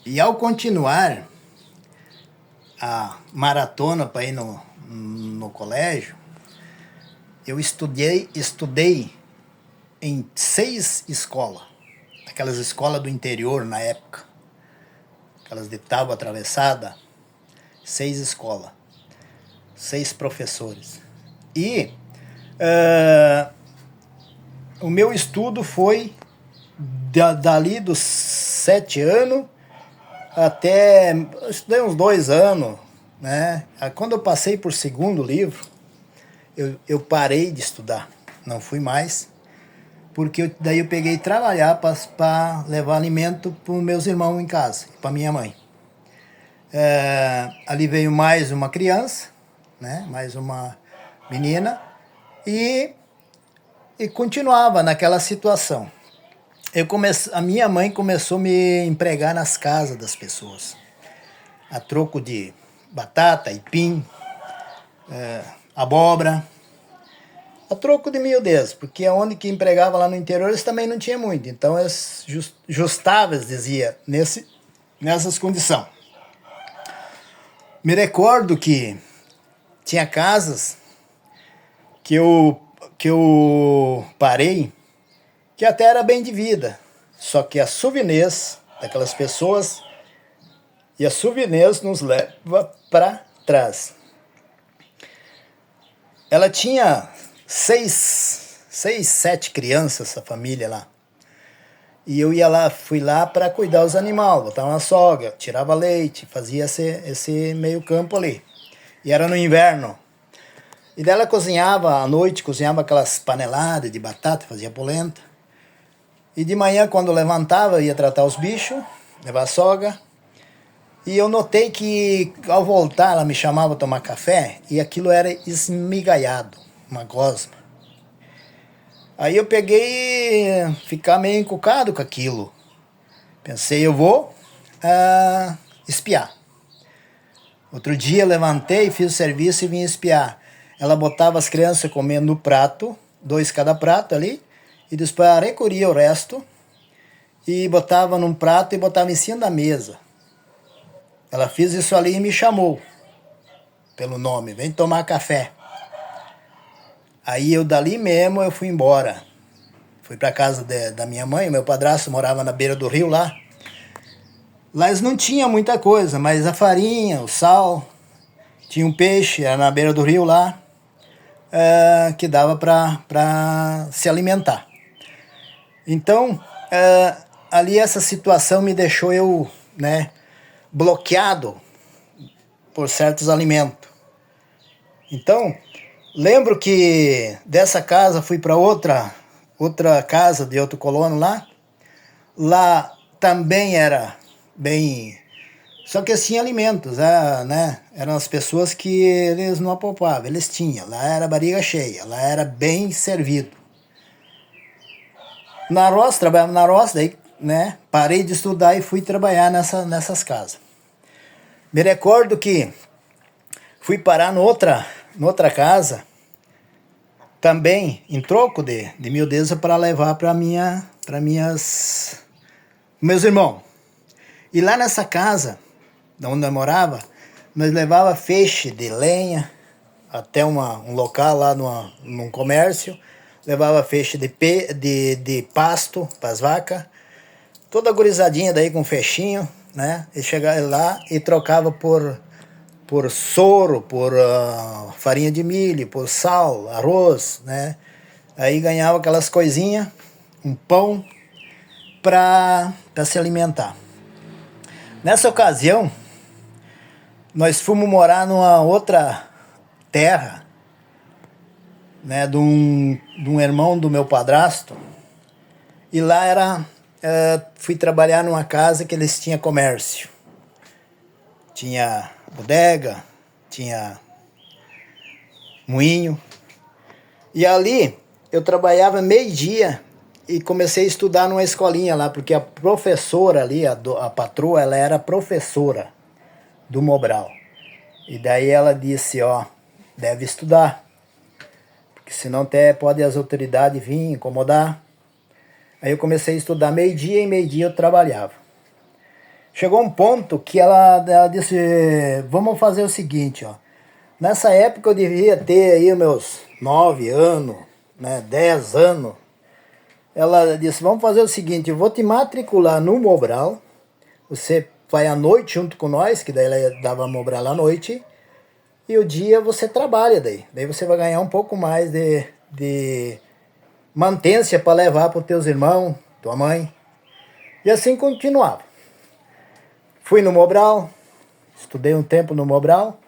E ao continuar a maratona para ir no colégio, eu estudei em 6 escolas. Aquelas escolas do interior na época. Aquelas de tábua atravessada. 6 escolas. 6 professores. E o meu estudo foi dali dos 7 anos até, eu estudei uns 2 anos, né? Quando eu passei por segundo livro, eu parei de estudar, não fui mais, porque daí eu peguei trabalhar para levar alimento para os meus irmãos em casa, para minha mãe. Ali veio mais uma criança, né? Mais uma menina, e continuava naquela situação. A minha mãe começou a me empregar nas casas das pessoas, a troco de batata, aipim, abóbora, a troco de miudez, porque onde que empregava lá no interior eles também não tinha muito, então eles justavam, dizia, nessas condições. Me recordo que tinha casas que eu parei, que até era bem de vida, só que a souvenez daquelas pessoas e a souvenez nos leva para trás. Ela tinha 7 crianças, essa família lá. E eu fui lá para cuidar dos animais, botar uma sogra, tirava leite, fazia esse meio campo ali. E era no inverno. E dela cozinhava à noite, cozinhava aquelas paneladas de batata, fazia polenta. E de manhã, quando levantava, eu ia tratar os bichos, levar a sogra. E eu notei que, ao voltar, ela me chamava para tomar café e aquilo era esmigalhado, uma gosma. Aí eu peguei e ficar meio encucado com aquilo. Pensei, eu vou espiar. Outro dia levantei, fiz o serviço e vim espiar. Ela botava as crianças comendo no prato, 2 cada prato ali, e depois ela recolhia o resto e botava num prato e botava em cima da mesa. Ela fez isso ali e me chamou pelo nome, vem tomar café. Aí eu dali mesmo eu fui embora. Fui para casa da minha mãe, meu padrasto morava na beira do rio lá. Lá eles não tinham muita coisa, mas a farinha, o sal, tinha um peixe, era na beira do rio lá, que dava para se alimentar. Então, ali essa situação me deixou eu, né, bloqueado por certos alimentos. Então, lembro que dessa casa fui para outra casa de outro colono lá. Lá também era bem... Só que eles tinham alimentos, né? Eram as pessoas que eles não apoupavam, eles tinham. Lá era barriga cheia, lá era bem servido. Na roça, trabalhava na roça, daí, né? Parei de estudar e fui trabalhar nessas casas. Me recordo que fui parar noutra casa, também em troco de miudeza para levar para meus irmãos. E lá nessa casa, onde eu morava, nós levava feixe de lenha até um local lá num comércio, levava feixe de pasto para as vacas, toda gurizadinha daí com feixinho, né? E chegava lá e trocava por soro, por farinha de milho, por sal, arroz, né? Aí ganhava aquelas coisinhas, um pão, para se alimentar. Nessa ocasião, nós fomos morar numa outra terra, né, de um irmão do meu padrasto, e lá fui trabalhar numa casa que eles tinham comércio. Tinha bodega, tinha moinho. E ali eu trabalhava meio-dia e comecei a estudar numa escolinha lá, porque a professora ali, a patroa, ela era professora do Mobral. E daí ela disse, deve estudar, porque senão até pode as autoridades vir incomodar. Aí eu comecei a estudar meio-dia e meio-dia eu trabalhava. chegou um ponto que ela disse, vamos fazer o seguinte, ó. Nessa época eu devia ter aí meus 9 anos, né, 10 anos. Ela disse, vamos fazer o seguinte, eu vou te matricular no Mobral, você vai à noite junto com nós, que daí ela dava Mobral à noite, e o dia você trabalha daí. Daí você vai ganhar um pouco mais de mantência para levar para os teus irmãos, tua mãe. E assim continuava. Fui no Mobral, estudei um tempo no Mobral,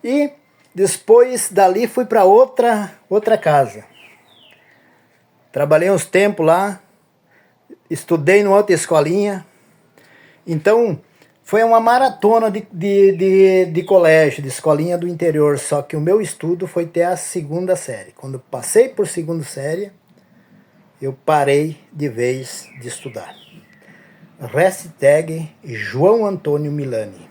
e depois dali fui para outra casa. Trabalhei uns tempos lá, estudei numa outra escolinha. Então, foi uma maratona de colégio, de escolinha do interior. Só que o meu estudo foi até a segunda série. Quando passei por segunda série, eu parei de vez de estudar. Hashtag João Antônio Milani.